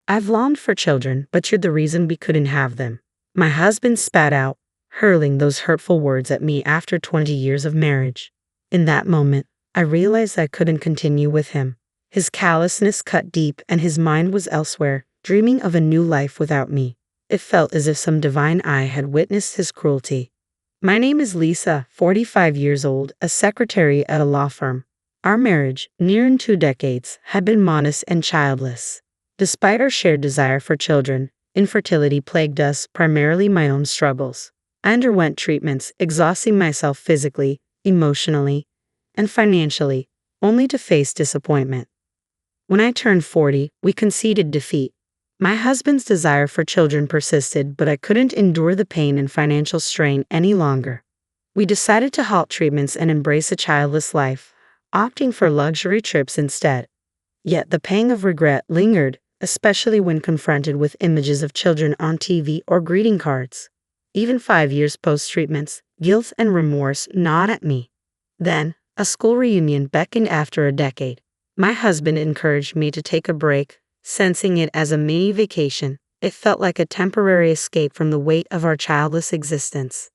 I've longed for children, but you're the reason we couldn't have them. My husband spat out, hurling those hurtful words at me after 20 years of marriage. In that moment, I realized I couldn't continue with him. His callousness cut deep and his mind was elsewhere, dreaming of a new life without me. It felt as if some divine eye had witnessed his cruelty. My name is Lisa, 45 years old, a secretary at a law firm. Our marriage, nearing 2 decades, had been modest and childless. Despite our shared desire for children, infertility plagued us, primarily my own struggles. I underwent treatments, exhausting myself physically, emotionally, and financially, only to face disappointment. When I turned 40, we conceded defeat. My husband's desire for children persisted, but I couldn't endure the pain and financial strain any longer. We decided to halt treatments and embrace a childless life, opting for luxury trips instead. Yet the pang of regret lingered, especially when confronted with images of children on TV or greeting cards. Even 5 years post-treatments, guilt and remorse gnawed at me. Then, a school reunion beckoned after a decade. My husband encouraged me to take a break, sensing it as a mini vacation. It felt like a temporary escape from the weight of our childless existence.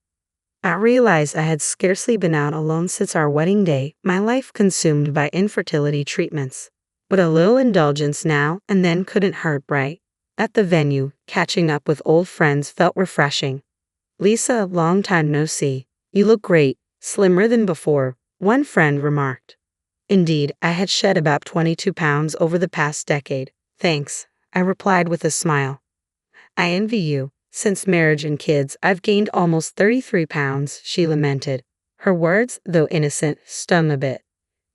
I realized I had scarcely been out alone since our wedding day, my life consumed by infertility treatments. But a little indulgence now and then couldn't hurt, right? At the venue, catching up with old friends felt refreshing. Lisa, long time no see. You look great, slimmer than before, one friend remarked. Indeed, I had shed about 22 pounds over the past decade. Thanks, I replied with a smile. I envy you. Since marriage and kids, I've gained almost 33 pounds, she lamented. Her words, though innocent, stung a bit.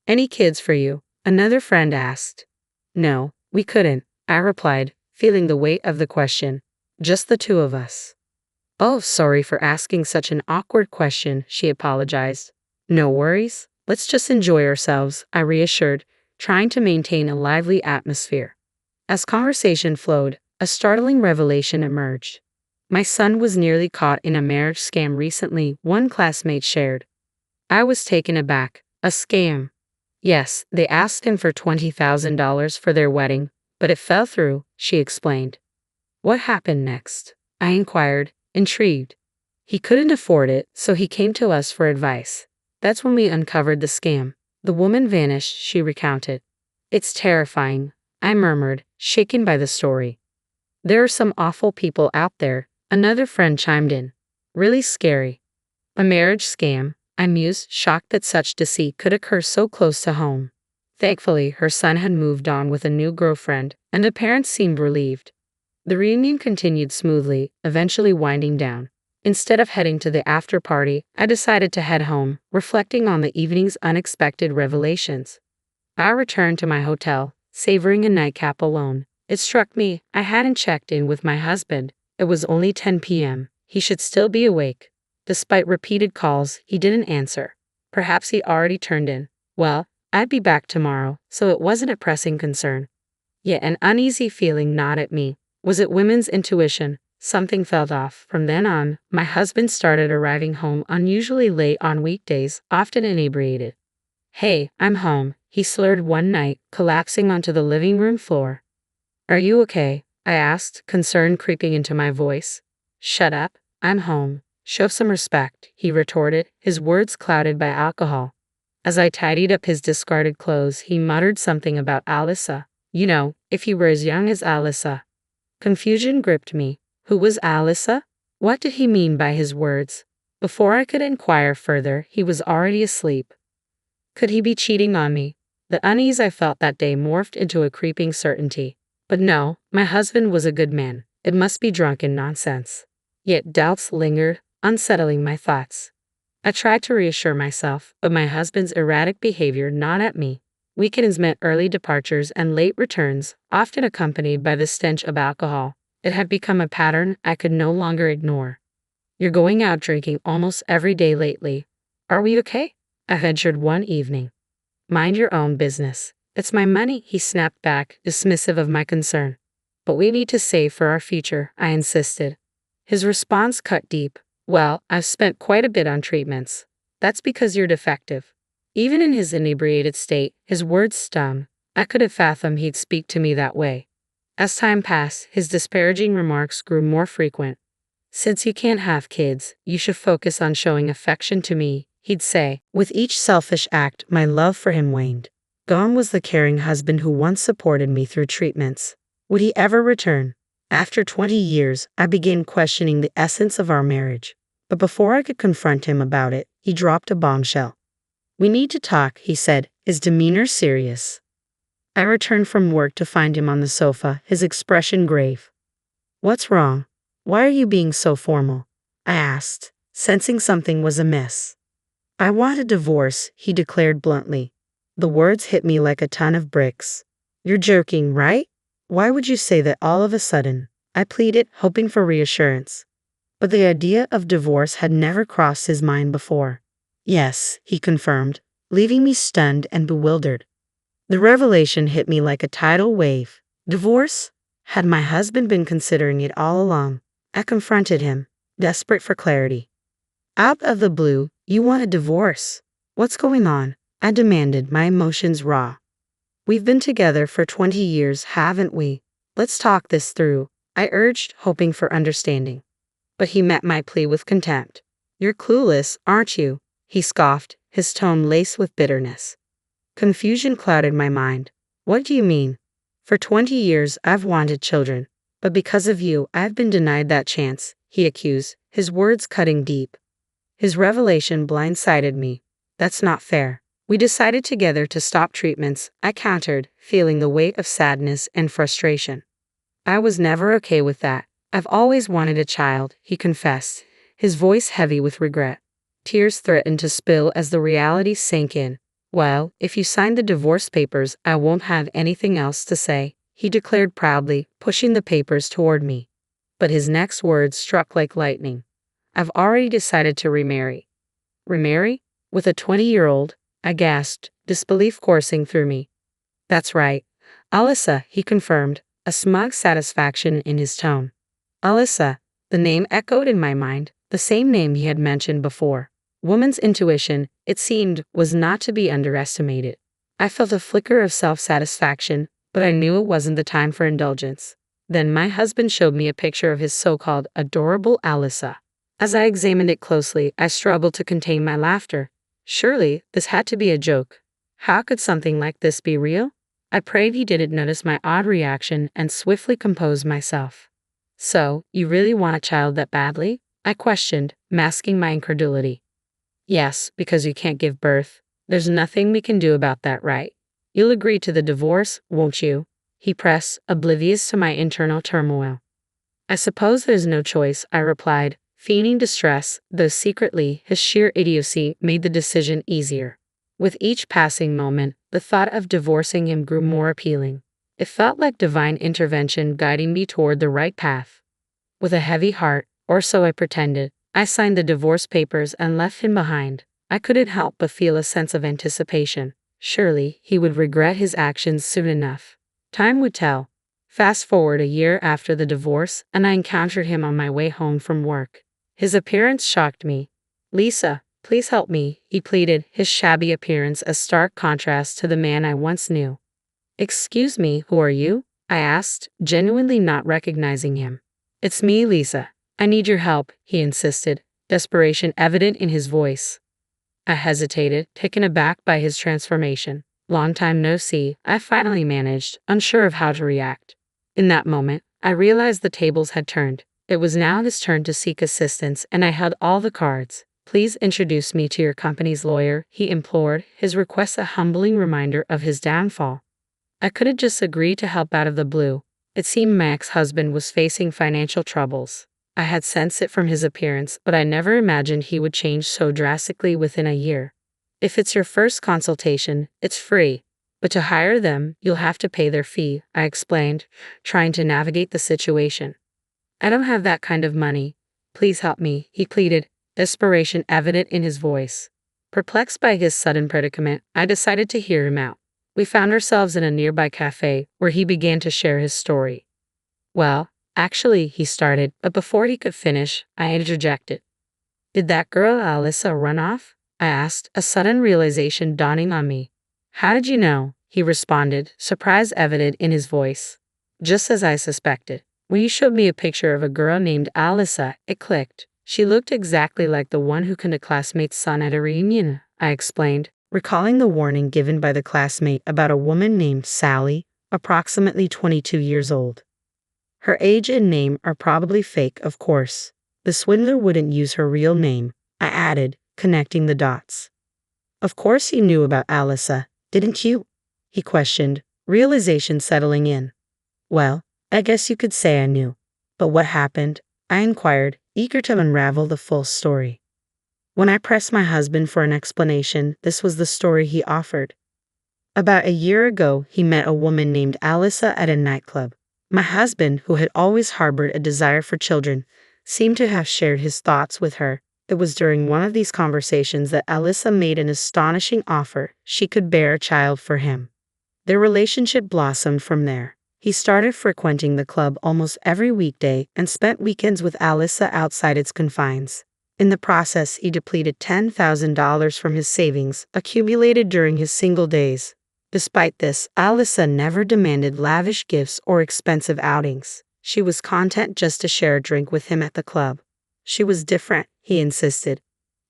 Any kids for you? Another friend asked. No, we couldn't, I replied, feeling the weight of the question. Just the two of us. Oh, sorry for asking such an awkward question, she apologized. No worries, let's just enjoy ourselves, I reassured, trying to maintain a lively atmosphere. As conversation flowed, a startling revelation emerged. My son was nearly caught in a marriage scam recently, one classmate shared. I was taken aback. A scam. Yes, they asked him for $20,000 for their wedding, but it fell through, she explained. What happened next? I inquired, intrigued. He couldn't afford it, so he came to us for advice. That's when we uncovered the scam. The woman vanished, she recounted. It's terrifying, I murmured, shaken by the story. There are some awful people out there, another friend chimed in. Really scary. A marriage scam, I mused, shocked that such deceit could occur so close to home. Thankfully, her son had moved on with a new girlfriend, and the parents seemed relieved. The reunion continued smoothly, eventually winding down. Instead of heading to the after party, I decided to head home, reflecting on the evening's unexpected revelations. I returned to my hotel, savoring a nightcap alone. It struck me, I hadn't checked in with my husband. It was only 10 p.m. He should still be awake. Despite repeated calls, he didn't answer. Perhaps he already turned in. Well, I'd be back tomorrow, so it wasn't a pressing concern. Yet an uneasy feeling gnawed at me. Was it women's intuition? Something felt off. From then on, my husband started arriving home unusually late on weekdays, often inebriated. Hey, I'm home, he slurred one night, collapsing onto the living room floor. Are you okay? I asked, concern creeping into my voice. Shut up, I'm home. Show some respect, he retorted, his words clouded by alcohol. As I tidied up his discarded clothes, he muttered something about Alyssa. You know, if you were as young as Alyssa. Confusion gripped me. Who was Alyssa? What did he mean by his words? Before I could inquire further, he was already asleep. Could he be cheating on me? The unease I felt that day morphed into a creeping certainty. But no, my husband was a good man. It must be drunken nonsense. Yet doubts lingered, unsettling my thoughts. I tried to reassure myself, but my husband's erratic behavior gnawed at me. Weekends meant early departures and late returns, often accompanied by the stench of alcohol. It had become a pattern I could no longer ignore. You're going out drinking almost every day lately. Are we okay? I ventured one evening. Mind your own business. It's my money, he snapped back, dismissive of my concern. But we need to save for our future, I insisted. His response cut deep. Well, I've spent quite a bit on treatments. That's because you're defective. Even in his inebriated state, his words stung. I could have fathomed he'd speak to me that way. As time passed, his disparaging remarks grew more frequent. Since you can't have kids, you should focus on showing affection to me, he'd say. With each selfish act, my love for him waned. Gone was the caring husband who once supported me through treatments. Would he ever return? After 20 years, I began questioning the essence of our marriage. But before I could confront him about it, he dropped a bombshell. We need to talk, he said, his demeanor serious. I returned from work to find him on the sofa, his expression grave. What's wrong? Why are you being so formal? I asked, sensing something was amiss. I want a divorce, he declared bluntly. The words hit me like a ton of bricks. You're joking, right? Why would you say that all of a sudden? I pleaded, hoping for reassurance. But the idea of divorce had never crossed his mind before. Yes, he confirmed, leaving me stunned and bewildered. The revelation hit me like a tidal wave. Divorce? Had my husband been considering it all along? I confronted him, desperate for clarity. Out of the blue, you want a divorce? What's going on? I demanded, my emotions raw. We've been together for 20 years, haven't we? Let's talk this through, I urged, hoping for understanding. But he met my plea with contempt. You're clueless, aren't you? He scoffed, his tone laced with bitterness. Confusion clouded my mind. What do you mean? For 20 years, I've wanted children. But because of you, I've been denied that chance, he accused, his words cutting deep. His revelation blindsided me. That's not fair. We decided together to stop treatments, I countered, feeling the weight of sadness and frustration. I was never okay with that. I've always wanted a child, he confessed, his voice heavy with regret. Tears threatened to spill as the reality sank in. Well, if you sign the divorce papers, I won't have anything else to say, he declared proudly, pushing the papers toward me. But his next words struck like lightning. I've already decided to remarry. Remarry? With a 20-year-old? I gasped, disbelief coursing through me. That's right. Alyssa, he confirmed, a smug satisfaction in his tone. Alyssa, the name echoed in my mind, the same name he had mentioned before. Woman's intuition, it seemed, was not to be underestimated. I felt a flicker of self-satisfaction, but I knew it wasn't the time for indulgence. Then my husband showed me a picture of his so-called adorable Alyssa. As I examined it closely, I struggled to contain my laughter. Surely, this had to be a joke. How could something like this be real? I prayed he didn't notice my odd reaction and swiftly composed myself. So, you really want a child that badly? I questioned, masking my incredulity. Yes, because you can't give birth. There's nothing we can do about that, right? You'll agree to the divorce, won't you? He pressed, oblivious to my internal turmoil. I suppose there's no choice, I replied, feigning distress, though secretly his sheer idiocy made the decision easier. With each passing moment, the thought of divorcing him grew more appealing. It felt like divine intervention guiding me toward the right path. With a heavy heart, or so I pretended, I signed the divorce papers and left him behind. I couldn't help but feel a sense of anticipation. Surely, he would regret his actions soon enough. Time would tell. Fast forward a year after the divorce, and I encountered him on my way home from work. His appearance shocked me. Lisa, please help me, he pleaded, his shabby appearance a stark contrast to the man I once knew. Excuse me, who are you? I asked, genuinely not recognizing him. It's me, Lisa. I need your help, he insisted, desperation evident in his voice. I hesitated, taken aback by his transformation. Long time no see, I finally managed, unsure of how to react. In that moment, I realized the tables had turned. It was now his turn to seek assistance, and I held all the cards. Please introduce me to your company's lawyer, he implored, his request a humbling reminder of his downfall. I couldn't just agree to help out of the blue. It seemed my ex-husband was facing financial troubles. I had sensed it from his appearance, but I never imagined he would change so drastically within a year. If it's your first consultation, it's free. But to hire them, you'll have to pay their fee, I explained, trying to navigate the situation. I don't have that kind of money. Please help me, he pleaded, desperation evident in his voice. Perplexed by his sudden predicament, I decided to hear him out. We found ourselves in a nearby cafe, where he began to share his story. Well, actually, he started, but before he could finish, I interjected. Did that girl Alyssa run off? I asked, a sudden realization dawning on me. How did you know? He responded, surprise evident in his voice. Just as I suspected. When you showed me a picture of a girl named Alyssa, it clicked. She looked exactly like the one who killed a classmate's son at a reunion, I explained, recalling the warning given by the classmate about a woman named Sally, approximately 22 years old. Her age and name are probably fake, of course. The swindler wouldn't use her real name, I added, connecting the dots. Of course you knew about Alyssa, didn't you? He questioned, realization settling in. Well, I guess you could say I knew. But what happened? I inquired, eager to unravel the full story. When I pressed my husband for an explanation, this was the story he offered. About a year ago, he met a woman named Alyssa at a nightclub. My husband, who had always harbored a desire for children, seemed to have shared his thoughts with her. It was during one of these conversations that Alyssa made an astonishing offer. She could bear a child for him. Their relationship blossomed from there. He started frequenting the club almost every weekday and spent weekends with Alyssa outside its confines. In the process, he depleted $10,000 from his savings, accumulated during his single days. Despite this, Alyssa never demanded lavish gifts or expensive outings. She was content just to share a drink with him at the club. She was different, he insisted.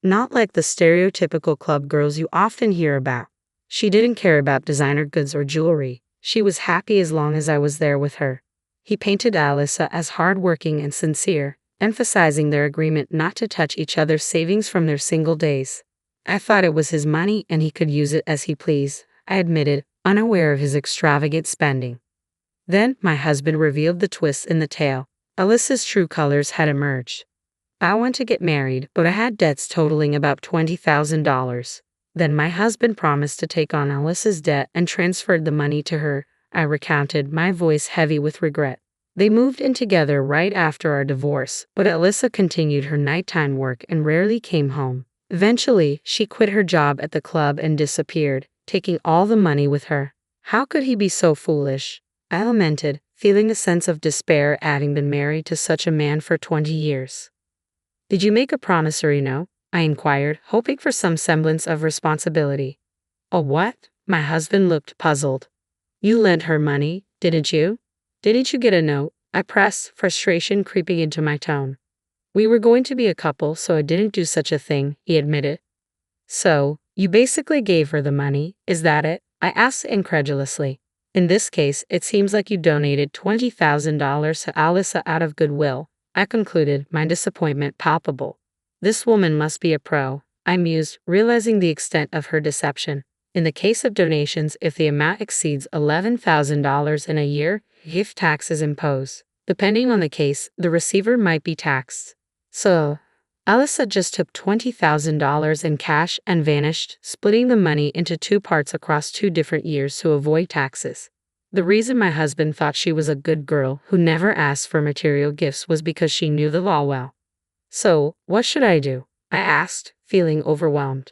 Not like the stereotypical club girls you often hear about. She didn't care about designer goods or jewelry. She was happy as long as I was there with her. He painted Alyssa as hardworking and sincere, emphasizing their agreement not to touch each other's savings from their single days. I thought it was his money and he could use it as he pleased, I admitted, unaware of his extravagant spending. Then my husband revealed the twist in the tale. Alyssa's true colors had emerged. I wanted to get married, but I had debts totaling about $20,000. Then my husband promised to take on Alyssa's debt and transferred the money to her, I recounted, my voice heavy with regret. They moved in together right after our divorce, but Alyssa continued her nighttime work and rarely came home. Eventually, she quit her job at the club and disappeared, taking all the money with her. How could he be so foolish? I lamented, feeling a sense of despair at having been married to such a man for 20 years. Did you make a promissory note? I inquired, hoping for some semblance of responsibility. A what? My husband looked puzzled. You lent her money, didn't you? Didn't you get a note? I pressed, frustration creeping into my tone. We were going to be a couple, so I didn't do such a thing, he admitted. So, you basically gave her the money, is that it? I asked incredulously. In this case, it seems like you donated $20,000 to Alyssa out of goodwill, I concluded, my disappointment palpable. This woman must be a pro, I mused, realizing the extent of her deception. In the case of donations, if the amount exceeds $11,000 in a year, gift tax is imposed. Depending on the case, the receiver might be taxed. So, Alyssa just took $20,000 in cash and vanished, splitting the money into two parts across 2 different years to avoid taxes. The reason my husband thought she was a good girl who never asked for material gifts was because she knew the law well. So, what should I do? I asked, feeling overwhelmed.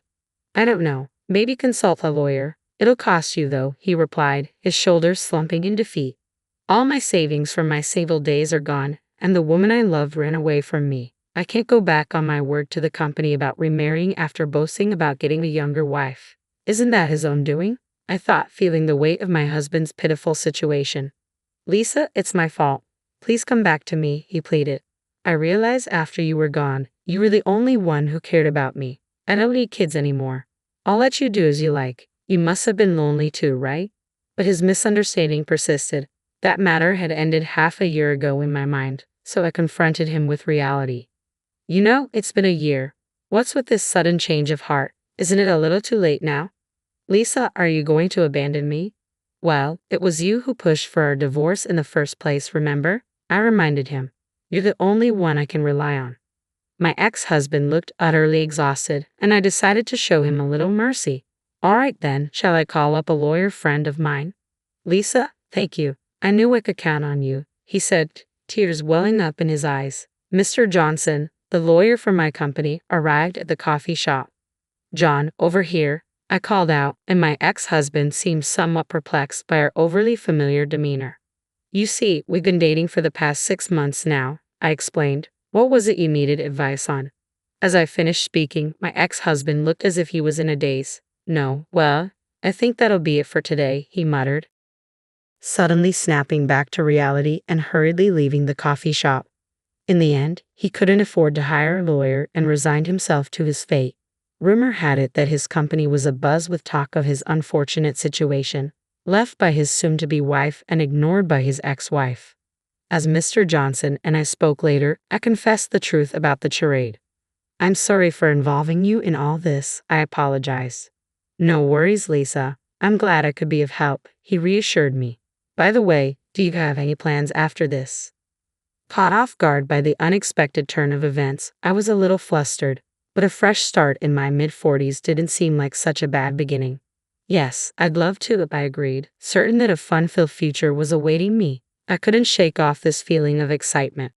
I don't know. Maybe consult a lawyer. It'll cost you though, he replied, his shoulders slumping in defeat. All my savings from my single days are gone, and the woman I loved ran away from me. I can't go back on my word to the company about remarrying after boasting about getting a younger wife. Isn't that his own doing? I thought, feeling the weight of my husband's pitiful situation. Lisa, it's my fault. Please come back to me, he pleaded. I realized after you were gone, you were the only one who cared about me. I don't need kids anymore. I'll let you do as you like. You must have been lonely too, right? But his misunderstanding persisted. That matter had ended half a year ago in my mind, so I confronted him with reality. You know, it's been a year. What's with this sudden change of heart? Isn't it a little too late now? Lisa, are you going to abandon me? Well, it was you who pushed for our divorce in the first place, remember? I reminded him. You're the only one I can rely on. My ex-husband looked utterly exhausted, and I decided to show him a little mercy. All right then, shall I call up a lawyer friend of mine? Lisa, thank you. I knew I could count on you, he said, tears welling up in his eyes. Mr. Johnson, the lawyer for my company, arrived at the coffee shop. John, over here, I called out, and my ex-husband seemed somewhat perplexed by our overly familiar demeanor. You see, we've been dating for the past 6 months now, I explained. What was it you needed advice on? As I finished speaking, my ex-husband looked as if he was in a daze. No, well, I think that'll be it for today, he muttered. suddenly snapping back to reality and hurriedly leaving the coffee shop. In the end, he couldn't afford to hire a lawyer and resigned himself to his fate. Rumor had it that his company was abuzz with talk of his unfortunate situation, left by his soon-to-be wife and ignored by his ex-wife. As Mr. Johnson and I spoke later, I confessed the truth about the charade. "I'm sorry for involving you in all this," I apologized. "No worries, Lisa. I'm glad I could be of help," he reassured me. "By the way, do you have any plans after this?" Caught off guard by the unexpected turn of events, I was a little flustered, but a fresh start in my mid-40s didn't seem like such a bad beginning. "Yes, I'd love to," I agreed, certain that a fun-filled future was awaiting me. I couldn't shake off this feeling of excitement.